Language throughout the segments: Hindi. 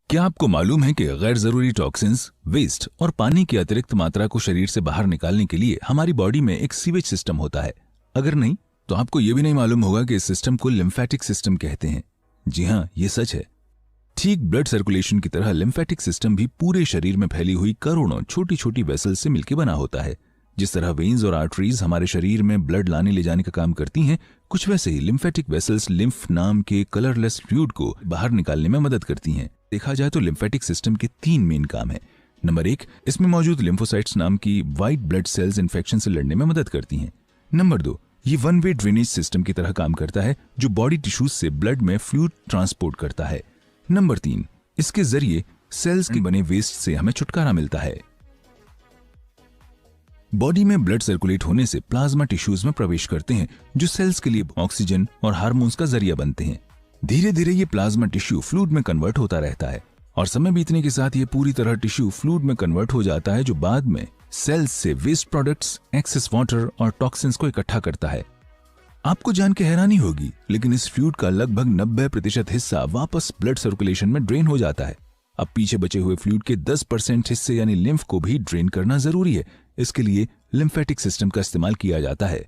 क्या आपको मालूम है कि गैर जरूरी टॉक्सिन्स, वेस्ट और पानी की अतिरिक्त मात्रा को शरीर से बाहर निकालने के लिए हमारी बॉडी में एक सीवेज सिस्टम होता है? अगर नहीं तो आपको यह भी नहीं मालूम होगा कि इस सिस्टम को लिम्फेटिक सिस्टम कहते हैं। जी हाँ, ये सच है। ठीक ब्लड सर्कुलेशन की तरह लिम्फेटिक सिस्टम भी पूरे शरीर में फैली हुई करोड़ों छोटी छोटी वेसल्स से मिलकर बना होता है। जिस तरह वेन्स और आर्टरीज हमारे शरीर में ब्लड लाने ले जाने का काम करती हैं, कुछ वैसे ही लिम्फेटिक वेसल्स लिम्फ नाम के कलरलेस फ्लूइड को बाहर निकालने में मदद करती हैं। देखा जाए तो लिम्फेटिक सिस्टम के 3 मेन काम हैं। नंबर 1, इसमें मौजूद लिम्फोसाइट्स नाम की व्हाइट ब्लड सेल्स इन्फेक्शन से लड़ने में मदद करती हैं। नंबर 2, ये वन वे ड्रेनेज सिस्टम की तरह काम करता है जो बॉडी टिश्यूज से ब्लड में फ्लूइड ट्रांसपोर्ट करता है। नंबर 3, इसके जरिए सेल्स के बने वेस्ट से हमें छुटकारा मिलता है। बॉडी में ब्लड सर्कुलेट होने से प्लाज्मा टिश्यूज में प्रवेश करते हैं जो सेल्स के लिए ऑक्सीजन और हार्मोन्स का जरिया बनते हैं। धीरे धीरे ये प्लाज्मा टिश्यू फ्लूइड में कन्वर्ट होता रहता है और समय बीतने के साथ ये पूरी तरह टिश्यू फ्लूइड में कन्वर्ट हो जाता है जो बाद में सेल्स से वेस्ट प्रोडक्ट्स, एक्सेस वाटर और टॉक्सिन्स को इकट्ठा करता है। आपको जान के हैरानी होगी, लेकिन इस फ्लूइड का लगभग 90% हिस्सा वापस ब्लड सर्कुलेशन में ड्रेन हो जाता है। अब पीछे बचे हुए फ्लूइड के 10% हिस्से यानी लिम्फ को भी ड्रेन करना जरूरी है। इसके लिए लिम्फेटिक सिस्टम का इस्तेमाल किया जाता है।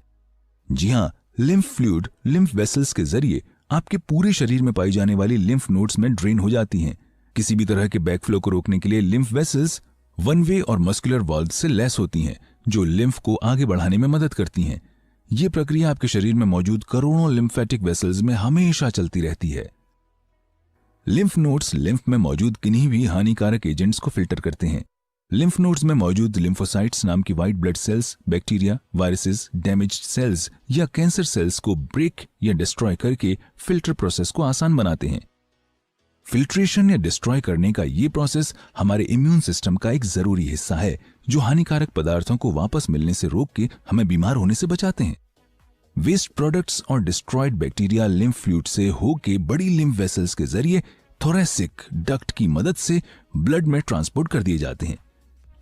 जी हाँ, लिम्फ फ्लूइड लिम्फ वेसल्स के जरिए आपके पूरे शरीर में पाई जाने वाली लिम्फ नोड्स में ड्रेन हो जाती हैं। किसी भी तरह के बैकफ्लो को रोकने के लिए लिम्फ वेसल्स वन वे और मस्कुलर वॉल्व से लैस होती हैं जो लिम्फ को आगे बढ़ाने में मदद करती हैं। ये प्रक्रिया आपके शरीर में मौजूद करोड़ों लिम्फेटिक वेसल्स में हमेशा चलती रहती है। लिम्फ नोड्स लिम्फ में मौजूद किन्हीं भी हानिकारक एजेंट्स को फिल्टर करते हैं। लिम्फ नोड्स में मौजूद लिम्फोसाइट्स नाम की white blood cells bacteria, viruses, damaged cells या कैंसर सेल्स को ब्रेक या डिस्ट्रॉय करके फिल्टर प्रोसेस को आसान बनाते हैं। फिल्ट्रेशन या डिस्ट्रॉय करने का ये प्रोसेस हमारे इम्यून सिस्टम का एक जरूरी हिस्सा है जो हानिकारक पदार्थों को वापस मिलने से रोक के हमें बीमार होने से बचाते हैं। वेस्ट प्रोडक्ट्स और डिस्ट्रॉयड बैक्टीरिया लिम्फ फ्लूइड से होके बड़ी लिम्फ वेसल्स के जरिए थोरेसिक डक्ट की मदद से ब्लड में ट्रांसपोर्ट कर दिए जाते हैं।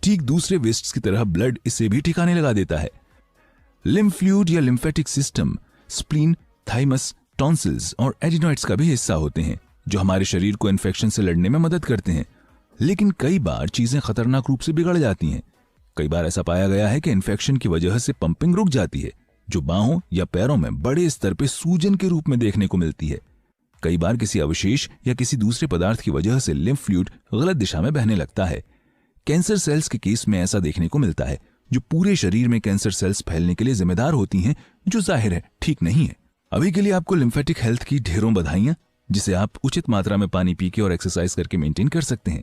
ठीक दूसरे वेस्ट्स की तरह ब्लड इसे भी ठिकाने लगा देता है। लिम्फ फ्लूइड या lymphatic system spleen, thymus, tonsils और एडिनॉइड्स का भी हिस्सा होते हैं जो हमारे शरीर को इन्फेक्शन से लड़ने में मदद करते हैं। लेकिन कई बार चीजें खतरनाक रूप से बिगड़ जाती हैं। कई बार ऐसा पाया गया है कि इन्फेक्शन की वजह से पंपिंग रुक जाती है जो बाहों या पैरों में बड़े स्तर पे सूजन के रूप में देखने को मिलती है। कई बार किसी अवशेष या किसी दूसरे पदार्थ की वजह से लिम्फ फ्लूइड गलत दिशा में बहने लगता है। कैंसर सेल्स के केस में ऐसा देखने को मिलता है जो पूरे शरीर में कैंसर सेल्स फैलने के लिए जिम्मेदार होती हैं, जो जाहिर है ठीक नहीं है। अभी के लिए आपको लिम्फेटिक हेल्थ की ढेरों बधाइयां, जिसे आप उचित मात्रा में पानी पी के और एक्सरसाइज करके मेंटेन कर सकते हैं।